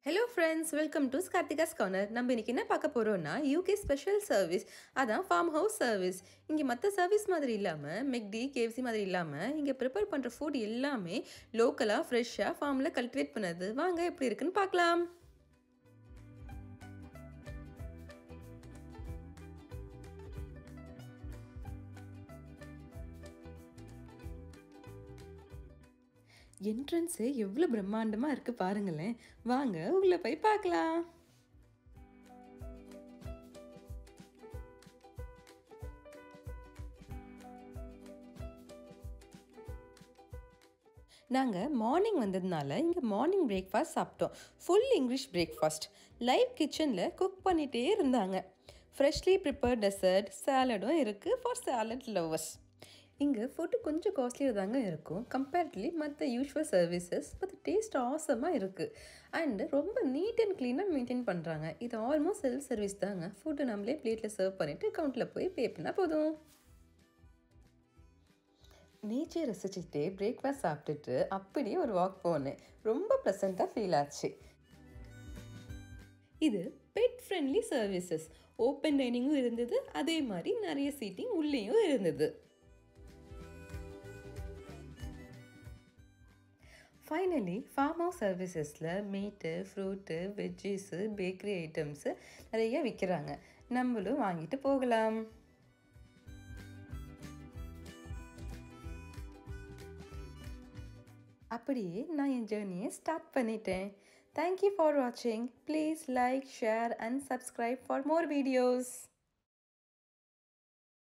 Hello friends, welcome to Karthika's Corner. நம்ம இன்னைக்கு என்ன பார்க்க போறோம்னா UK ஸ்பெஷல் சர்வீஸ், அதான் ஃபார்ம் ஹவுஸ் சர்வீஸ். இங்கே மற்ற சர்வீஸ் மாதிரி இல்லாமல் மெக்டி KFC மாதிரி இல்லாமல் இங்கே ப்ரிப்பேர் பண்ணுற ஃபுட் எல்லாமே லோக்கலாக ஃப்ரெஷ்ஷாக ஃபார்மில் கல்டிவேட் பண்ணது. வாங்க எப்படி இருக்குன்னு பார்க்கலாம். என்ட்ரன்ஸு எவ்வளோ பிரம்மாண்டமாக இருக்குது பாருங்களேன். வாங்க உள்ளே போய் பார்க்கலாம். நாங்கள் மார்னிங் வந்ததுனால இங்கே மார்னிங் பிரேக்ஃபாஸ்ட் சாப்பிட்டோம். Full English breakfast. லைவ் கிச்சனில் குக் பண்ணிகிட்டே இருந்தாங்க. ஃப்ரெஷ்லி ப்ரிப்பேர்ட் டெசர்ட், சாலடும் இருக்குது ஃபார் சாலட் லவர்ஸ். இங்கே ஃபுட்டு கொஞ்சம் காஸ்ட்லியாக தாங்க இருக்கும் கம்பேரிட்டிவ்லி மற்ற யூஷுவல் சர்வீசஸ். பட் டேஸ்ட் ஆசமாக இருக்குது அண்டு ரொம்ப நீட் அண்ட் க்ளீனாக மெயின்டைன் பண்ணுறாங்க. இது ஆல்மோஸ்ட் செல்ஃப் சர்வீஸ் தாங்க. ஃபுட்டு நம்மளே பிளேட்டில் சர்வ் பண்ணிவிட்டு அக்கௌண்ட்டில் போய் பே பண்ணால் போதும். நேச்சர் ரசிச்சுட்டே பிரேக்ஃபாஸ்ட் சாப்பிட்டுட்டு அப்படியே ஒரு வாக் போனேன். ரொம்ப ப்ளசண்ட்டாக ஃபீல் ஆச்சு. இது பெட் ஃப்ரெண்ட்லி சர்வீசஸ். ஓப்பன் டைனிங்கும் இருந்தது, அதே மாதிரி நிறைய சீட்டிங் உள்ளேயும் இருந்தது. ஃபைனலி ஃபார்ம் ஹவுஸ் சர்வீசஸில் மீட்டு, ஃப்ரூட்டு, வெஜ்ஜீஸு, பேக்கரி ஐட்டம்ஸு நிறைய விற்கிறாங்க. நம்மளும் வாங்கிட்டு போகலாம். அப்படியே நான் என் ஜேர்னியை ஸ்டார்ட் பண்ணிட்டேன். தேங்க்யூ ஃபார் வாட்சிங். Please like, share and subscribe for more videos.